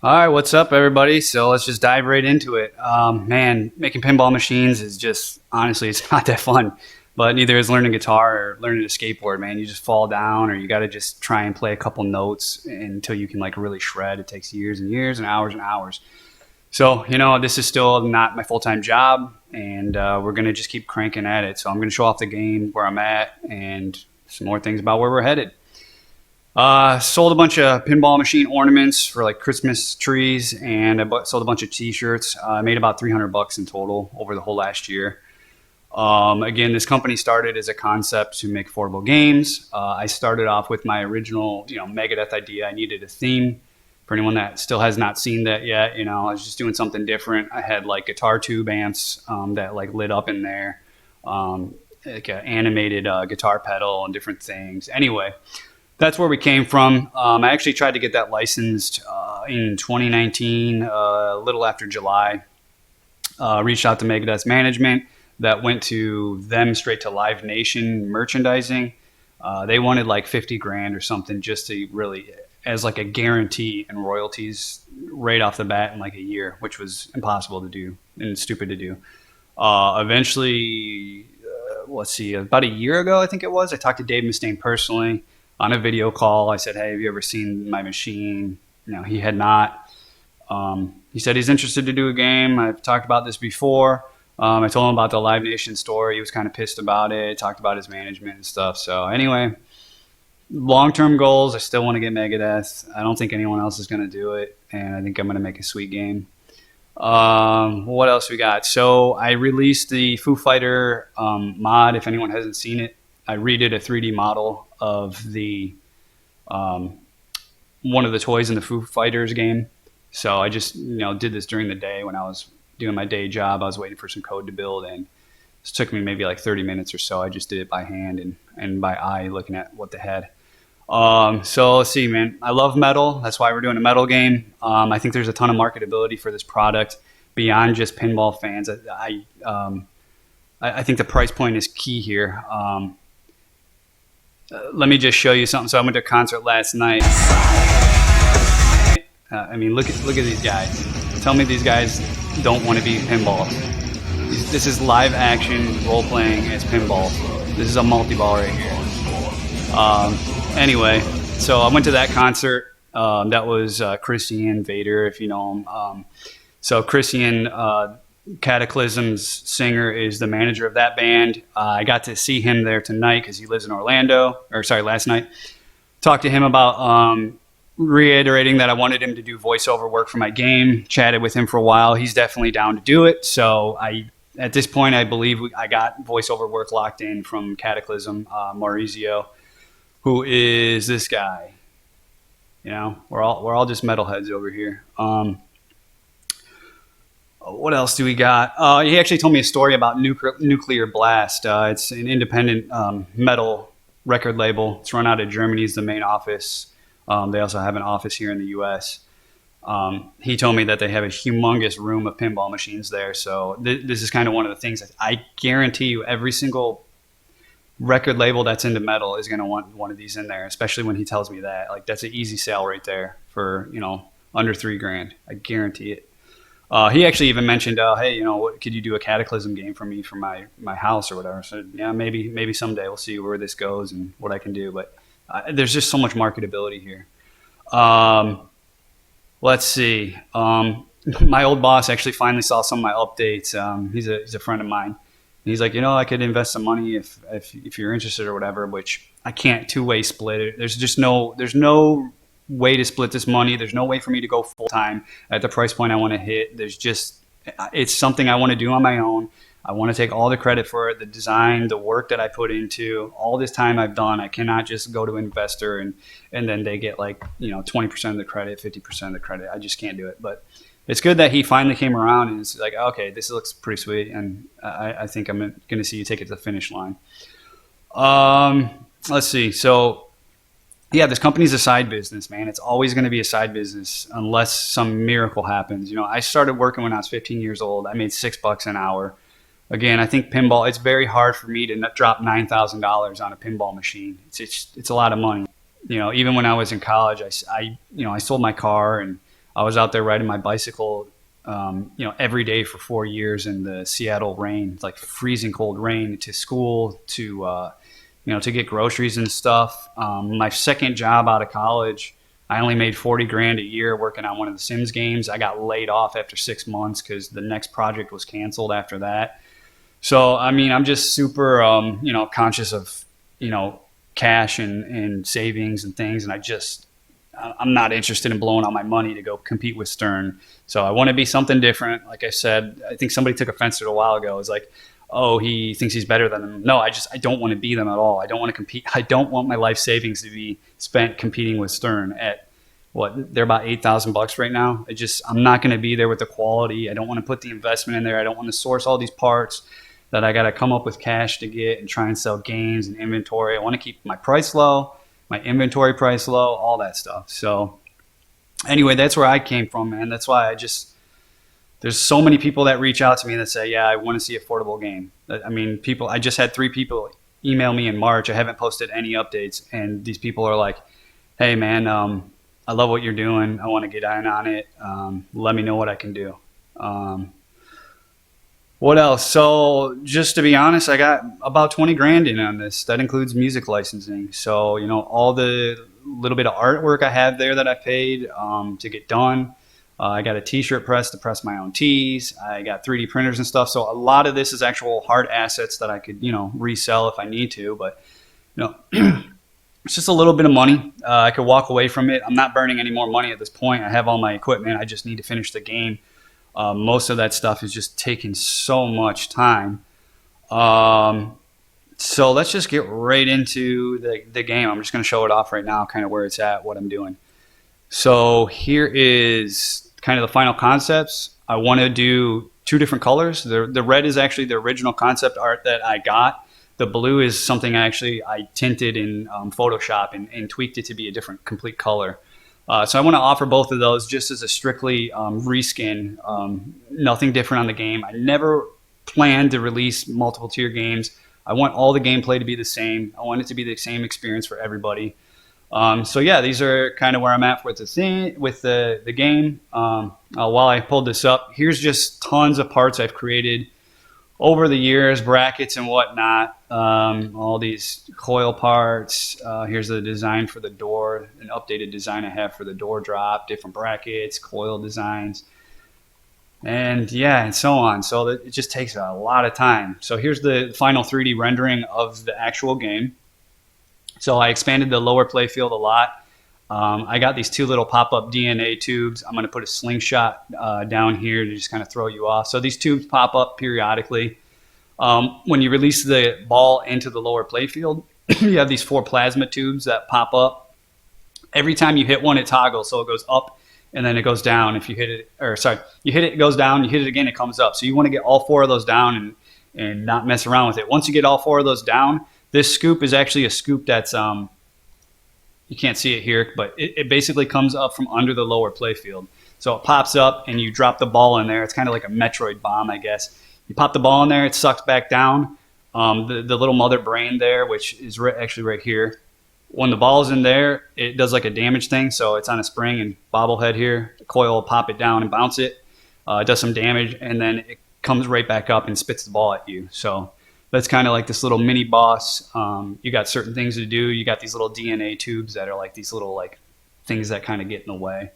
All right, what's up, everybody? So let's just dive right into it. Man, making pinball machines is just honestly, it's not that fun. But neither is learning guitar or learning to skateboard. Man, you just fall down, or you got to just try and play a couple notes until you can like really shred. It takes years and years and hours. So this is still not my full time job, and we're gonna just keep cranking at it. So I'm gonna show off the game where I'm at and some more things about where we're headed. Sold a bunch of pinball machine ornaments for like Christmas trees, and sold a bunch of T-shirts. I made about 300 bucks in total over the whole last year. Again, this company started as a concept to make affordable games. I started off with my original, Megadeth idea. I needed a theme. For anyone that still has not seen that yet, I was just doing something different. I had like guitar tube amps that like lit up in there, like an animated guitar pedal and different things. Anyway, that's where we came from. I actually tried to get that licensed in 2019, a little after July. Reached out to Megadeth's management. That went to them straight to Live Nation merchandising. They wanted like 50 grand or something just to really, as like a guarantee in royalties right off the bat in like a year, which was impossible to do and stupid to do. Eventually, let's see, about a year ago, I think it was, I talked to Dave Mustaine personally on a video call. I said, "Hey, have you ever seen my machine?" He had not. He said he's interested to do a game. I've talked about this before. I told him about the Live Nation story. He was kind of pissed about it. Talked about his management and stuff. So anyway, long-term goals. I still want to get Megadeth. I don't think anyone else is going to do it, and I think I'm going to make a sweet game. What else we got? So I released the Foo Fighter mod. If anyone hasn't seen it, I redid a 3D model of the one of the toys in the Foo Fighters game. So I just did this during the day when I was doing my day job. I was waiting for some code to build, and it took me maybe like 30 minutes or so. I just did it by hand and by eye, looking at what they had. So let's see, man. I love metal. That's why we're doing a metal game. I think there's a ton of marketability for this product beyond just pinball fans. I think the price point is key here. Let me just show you something. So I went to a concert last night. Look at these guys. Tell me these guys don't want to be pinball. This is live action role playing as pinball. This is a multi-ball right here. Anyway, so I went to that concert. That was Christian Vader, if you know him. So Christian, Cataclysm's singer, is the manager of that band. I got to see him there tonight because he lives in Orlando. Last night. Talked to him about reiterating that I wanted him to do voiceover work for my game. Chatted with him for a while. He's definitely down to do it. So at this point, I believe I got voiceover work locked in from Cataclysm, Maurizio, who is this guy. We're all just metalheads over here. What else do we got? He actually told me a story about Nuclear Blast. It's an independent metal record label. It's run out of Germany. Is the main office. They also have an office here in the U.S. He told me that they have a humongous room of pinball machines there. So this is kind of one of the things that I guarantee you every single record label that's into metal is going to want one of these in there, especially when he tells me that. Like, that's an easy sale right there for, under $3,000. I guarantee it. He actually even mentioned, hey, what could you do a Cataclysm game for me for my house or whatever? So yeah, maybe someday we'll see where this goes and what I can do. But there's just so much marketability here. Let's see. My old boss actually finally saw some of my updates. He's a friend of mine. And he's like, I could invest some money if you're interested or whatever, which I can't two-way split it. There's no way to split this money. There's no way for me to go full time at the price point I want to hit. It's something I want to do on my own. I want to take all the credit for it, the design, the work that I put into all this time I've done. I cannot just go to an investor and then they get 20% of the credit, 50% of the credit. I just can't do it. But it's good that he finally came around and it's like, okay, this looks pretty sweet, and I think I'm going to see you take it to the finish line. Let's see. So yeah, this company's a side business, man. It's always going to be a side business unless some miracle happens. I started working when I was 15 years old. I made $6 an hour. Again, I think pinball, it's very hard for me to drop $9,000 on a pinball machine. It's a lot of money. Even when I was in college, I sold my car and I was out there riding my bicycle, every day for 4 years in the Seattle rain, like freezing cold rain, to school, to get groceries and stuff. My second job out of college, I only made 40 grand a year working on one of the Sims games. I got laid off after 6 months because the next project was canceled after that. So, I mean, I'm just super, conscious of, cash and savings and things. And I'm not interested in blowing all my money to go compete with Stern. So I want to be something different. Like I said, I think somebody took offense to it a while ago. It's like, oh, he thinks he's better than them. No, I don't want to be them at all. I don't want to compete. I don't want my life savings to be spent competing with Stern at they're about $8,000 right now. I'm not going to be there with the quality. I don't want to put the investment in there. I don't want to source all these parts that I got to come up with cash to get and try and sell games and inventory. I want to keep my price low, my inventory price low, all that stuff. So anyway, that's where I came from, man. That's why there's so many people that reach out to me that say, yeah, I want to see affordable game. I mean, I just had 3 people email me in March. I haven't posted any updates. And these people are like, hey, man, I love what you're doing. I want to get in on it. Let me know what I can do. What else? So just to be honest, I got about 20 grand in on this. That includes music licensing. So, all the little bit of artwork I have there that I paid to get done. I got a t-shirt press to press my own tees. I got 3D printers and stuff. So a lot of this is actual hard assets that I could, resell if I need to. But, it's just a little bit of money. I could walk away from it. I'm not burning any more money at this point. I have all my equipment. I just need to finish the game. Most of that stuff is just taking so much time. So let's just get right into the game. I'm just going to show it off right now, kind of where it's at, what I'm doing. So here is kind of the final concepts. I want to do 2 different colors. The red is actually the original concept art that I got. The blue is something I tinted in Photoshop and tweaked it to be a different complete color. So I want to offer both of those just as a strictly reskin, nothing different on the game. I never planned to release multiple tier games. I want all the gameplay to be the same. I want it to be the same experience for everybody. So yeah, these are kind of where I'm at with the game. While I pulled this up, here's just tons of parts I've created over the years, brackets and whatnot, all these coil parts. Here's the design for the door, an updated design I have for the door drop, different brackets, coil designs, and so on. So it just takes a lot of time. So here's the final 3D rendering of the actual game. So I expanded the lower playfield a lot. I got these 2 little pop-up DNA tubes. I'm going to put a slingshot down here to just kind of throw you off. So these tubes pop up periodically. When you release the ball into the lower playfield, you have these 4 plasma tubes that pop up. Every time you hit one, it toggles. So it goes up and then it goes down. If you hit it, you hit it, it goes down. You hit it again, it comes up. So you want to get all 4 of those down and not mess around with it. Once you get all 4 of those down, this scoop is actually a scoop that's you can't see it here, but it basically comes up from under the lower playfield. So it pops up and you drop the ball in there. It's kind of like a Metroid bomb, I guess. You pop the ball in there, it sucks back down. The little mother brain there, which is actually right here. When the ball's in there, it does like a damage thing. So it's on a spring and bobblehead here. The coil will pop it down and bounce it. It does some damage, and then it comes right back up and spits the ball at you. So that's kind of like this little mini boss. You got certain things to do. You got these little DNA tubes that are like these little like things that kind of get in the way.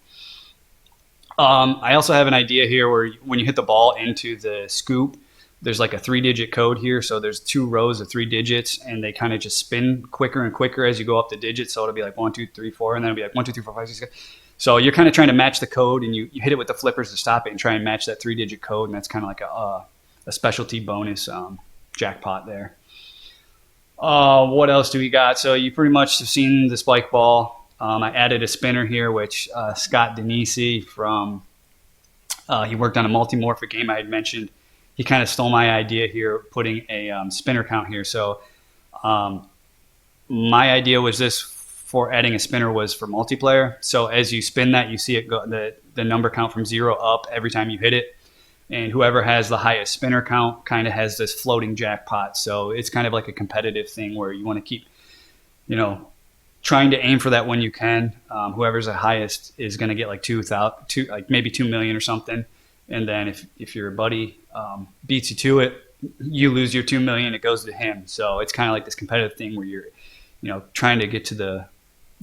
I also have an idea here where when you hit the ball into the scoop, there's like a 3-digit code here. So there's 2 rows of 3 digits, and they kind of just spin quicker and quicker as you go up the digits. So it'll be like 1, 2, 3, 4, and then it'll be like 1, 2, 3, 4, 5, 6, 7. So you're kind of trying to match the code, and you hit it with the flippers to stop it and try and match that 3-digit code. And that's kind of like a specialty bonus jackpot there. What else do we got? So you pretty much have seen the spike ball. I added a spinner here, which Scott Denisi from he worked on a multimorphic game I had mentioned. He kind of stole my idea here, putting a spinner count here. So my idea was this for adding a spinner was for multiplayer. So as you spin that, you see it go the number count from 0 up every time you hit it. And whoever has the highest spinner count kind of has this floating jackpot. So it's kind of like a competitive thing where you want to keep, trying to aim for that when you can. Whoever's the highest is going to get like 2,000, like maybe 2 million or something. And then if your buddy beats you to it, you lose your 2 million. It goes to him. So it's kind of like this competitive thing where you're, trying to get to the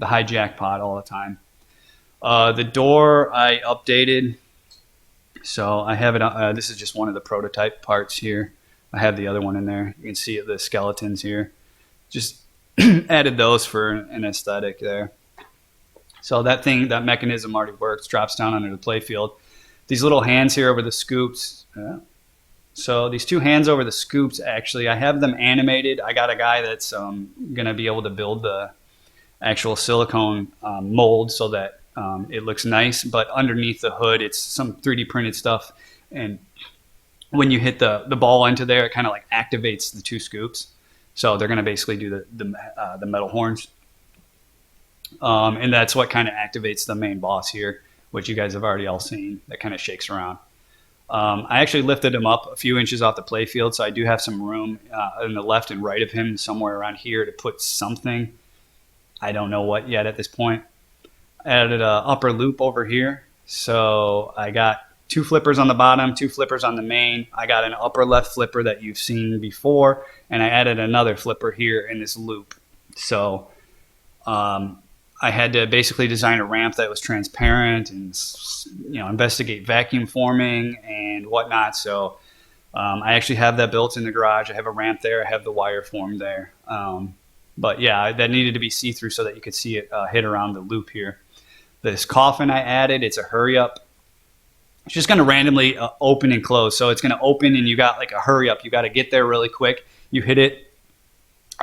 high jackpot all the time. The door I updated. So I have it. This is just one of the prototype parts here. I have the other one in there. You can see the skeletons here. Just added those for an aesthetic there. So that mechanism already works. Drops down under the playfield. These little hands here over the scoops. So these two hands over the scoops, actually, I have them animated. I got a guy that's going to be able to build the actual silicone mold so that it looks nice. But underneath the hood, it's some 3D printed stuff. And when you hit the ball into there, it kind of like activates the two scoops. So they're going to basically do the metal horns. And that's what kind of activates the main boss here, which you guys have already all seen. That kind of shakes around. I actually lifted him up a few inches off the playfield, so I do have some room on the left and right of him, somewhere around here, to put something. I don't know what yet at this point. Added an upper loop over here. So I got 2 flippers on the bottom, 2 flippers on the main. I got an upper left flipper that you've seen before, and I added another flipper here in this loop. So I had to basically design a ramp that was transparent and, investigate vacuum forming and whatnot. So I actually have that built in the garage. I have a ramp there. I have the wire formed there. But yeah, that needed to be see-through so that you could see it hit around the loop here. This coffin I added, it's a hurry up. It's just going to randomly open and close. So it's going to open and you got like a hurry up. You got to get there really quick. You hit it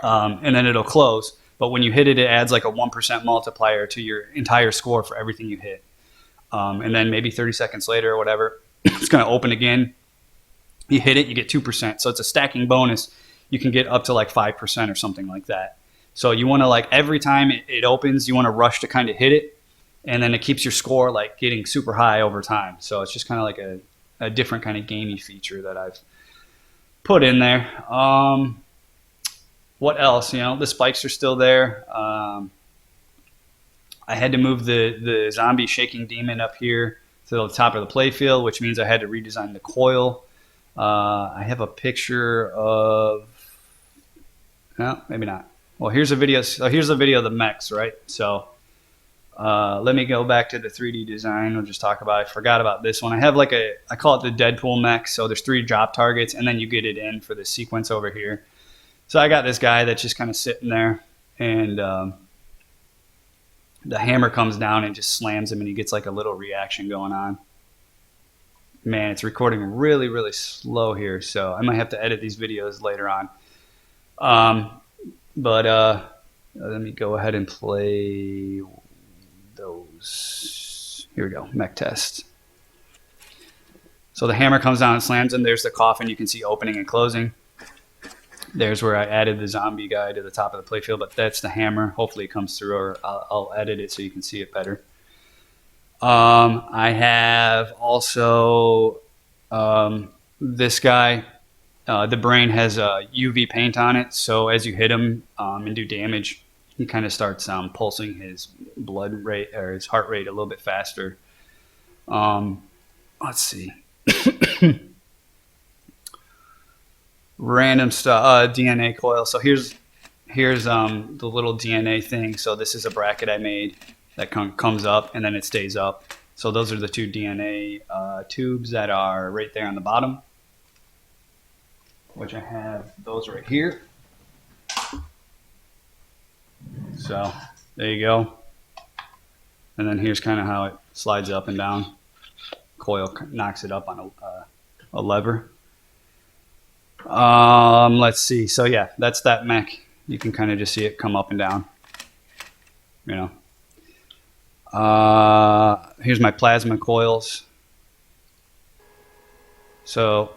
and then it'll close. But when you hit it, it adds like a 1% multiplier to your entire score for everything you hit. And then maybe 30 seconds later or whatever, it's going to open again. You hit it, you get 2%. So it's a stacking bonus. You can get up to like 5% or something like that. So you want to, like, every time it opens, you want to rush to kind of hit it. And then it keeps your score like getting super high over time. So it's just kind of like a different kind of gamey feature that I've put in there. What else? The spikes are still there. I had to move the zombie shaking demon up here to the top of the playfield, which means I had to redesign the coil. I have a picture of... No, maybe not. Well, here's a video. So here's a video of the mechs, right? So let me go back to the 3D design. We'll just talk about it. I forgot about this one. I have I call it the Deadpool mech. So there's 3 drop targets, and then you get it in for the sequence over here. So I got this guy that's just kind of sitting there, and the hammer comes down and just slams him, and he gets like a little reaction going on. Man, it's recording really, really slow here, so I might have to edit these videos later on. But let me go ahead and play those. Here we go, mech test. So the hammer comes down and slams him. There's the coffin you can see opening and closing. There's where I added the zombie guy to the top of the playfield, but that's the hammer. Hopefully it comes through, or I'll edit it so you can see it better. I have also this guy. The brain has UV paint on it, so as you hit him and do damage, he kind of starts pulsing his blood rate or his heart rate a little bit faster. Let's see. Random stuff. DNA coil. So here's the little DNA thing. So this is a bracket I made that comes up and then it stays up. So those are the 2 DNA tubes that are right there on the bottom, which I have those right here. So there you go. And then here's kind of how it slides up and down. Coil knocks it up on a lever. Let's see. So yeah, that's that mech. You can kind of just see it come up and down. Here's my plasma coils. So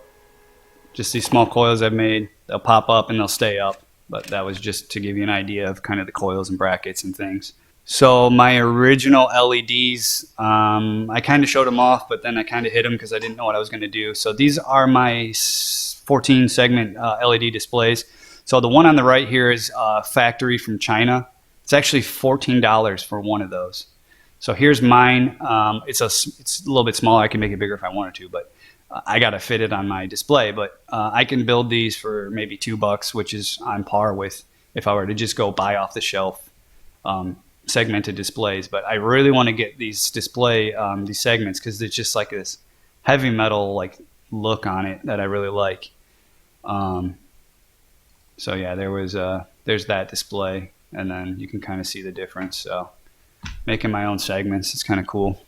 just these small coils I've made, they'll pop up and they'll stay up. But that was just to give you an idea of kind of the coils and brackets and things. So my original LEDs, I kind of showed them off, but then I kind of hid them because I didn't know what I was going to do. So these are my 14 segment LED displays. So the one on the right here is factory from China. It's actually $14 for one of those. So here's mine. It's a little bit smaller. I can make it bigger if I wanted to, but I got to fit it on my display. But I can build these for maybe $2, which is on par with if I were to just go buy off the shelf segmented displays. But I really want to get these these segments because it's just like this heavy metal like look on it that I really like. So yeah, there's that display, and then you can kind of see the difference. So making my own segments, it's kind of cool.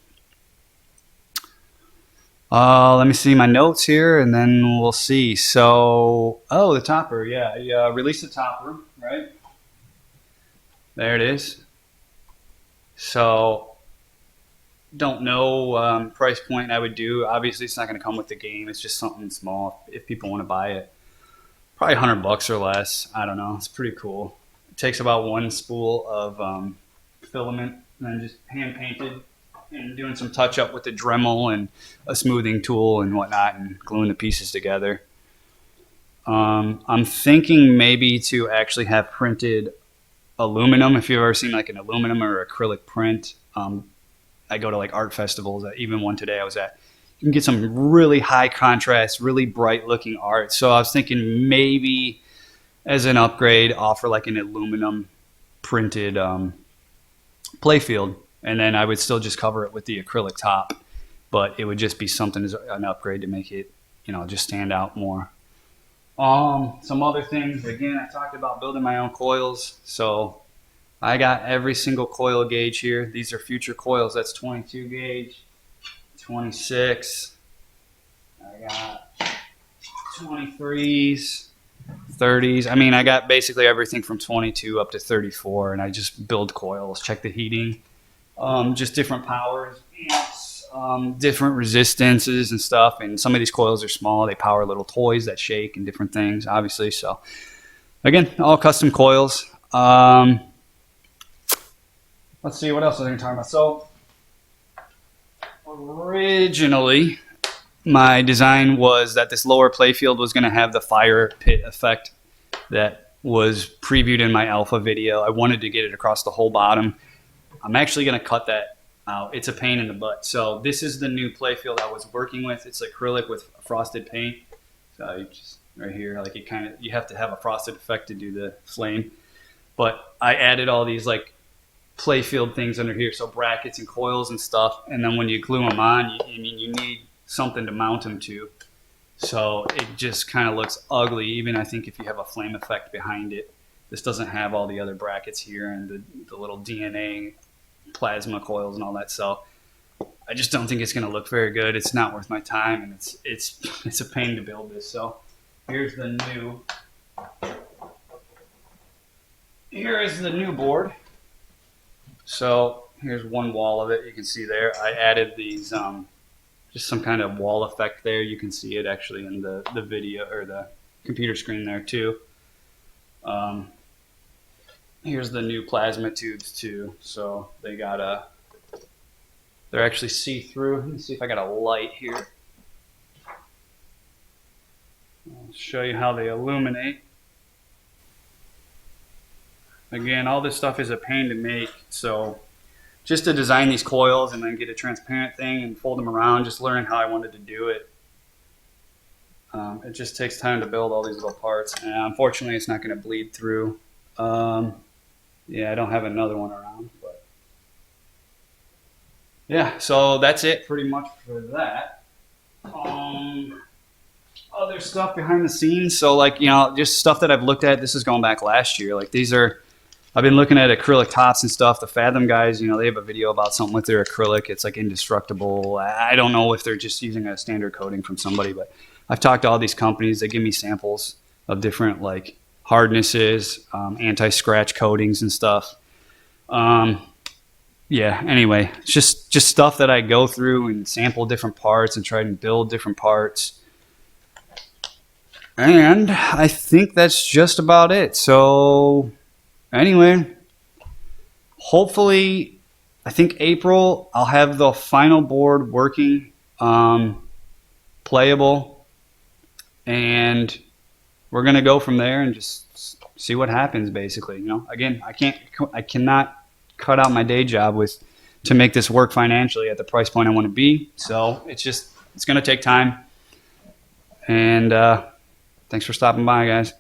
Let me see my notes here, and then we'll see. So, the topper, yeah, release the topper, right? There it is. So, don't know price point I would do. Obviously, it's not going to come with the game. It's just something small if people want to buy it. Probably $100 or less. I don't know. It's pretty cool. It takes about one spool of filament, and then just hand painted, and doing some touch up with the Dremel and a smoothing tool and whatnot, and gluing the pieces together. I'm thinking maybe to actually have printed aluminum. If you've ever seen like an aluminum or acrylic print, I go to like art festivals. Even one today I was at. You can get some really high contrast, really bright looking art. So I was thinking maybe as an upgrade, offer like an aluminum printed playfield, and then I would still just cover it with the acrylic top, but it would just be something as an upgrade to make it, just stand out more. Some other things, again, I talked about building my own coils. So I got every single coil gauge here. These are future coils. That's 22 gauge, 26. I got 23s, 30s. I mean, I got basically everything from 22 up to 34, and I just build coils, check the heating, just different powers, amps, different resistances and stuff. And some of these coils are small. They power little toys that shake and different things, obviously. So again, all custom coils. Let's see, what else was I going to talk about? So originally, my design was that this lower playfield was going to have the fire pit effect that was previewed in my alpha video. I wanted to get it across the whole bottom. I'm actually going to cut that out. It's a pain in the butt. So this is the new playfield I was working with. It's acrylic with frosted paint. So you just right here, like you have to have a frosted effect to do the flame. But I added all these like playfield things under here, so brackets and coils and stuff. And then when you glue them on, you need something to mount them to. So it just kind of looks ugly, even I think if you have a flame effect behind it. This doesn't have all the other brackets here and the little DNA plasma coils and all that. So I just don't think it's going to look very good. It's not worth my time, and it's a pain to build this. So here is the new board. So here's one wall of it. You can see there. I added these just some kind of wall effect there. You can see it actually in the video or the computer screen there too. Here's the new plasma tubes too. So they're actually see-through. Let me see if I got a light here. I'll show you how they illuminate. Again, all this stuff is a pain to make. So just to design these coils and then get a transparent thing and fold them around, just learning how I wanted to do it. It just takes time to build all these little parts. And unfortunately, it's not going to bleed through. Yeah, I don't have another one around. But yeah, so that's it pretty much for that. Other stuff behind the scenes. So like, just stuff that I've looked at. This is going back last year. Like I've been looking at acrylic tops and stuff. The Fathom guys, they have a video about something with their acrylic. It's like indestructible. I don't know if they're just using a standard coating from somebody, but I've talked to all these companies. They give me samples of different like hardnesses, anti-scratch coatings and stuff. Yeah, anyway, it's just stuff that I go through and sample different parts and try and build different parts. And I think that's just about it. So anyway, hopefully, I think April, I'll have the final board working, playable, and we're going to go from there and just see what happens. Basically, again, I cannot cut out my day job to make this work financially at the price point I want to be. So it's going to take time. And thanks for stopping by, guys.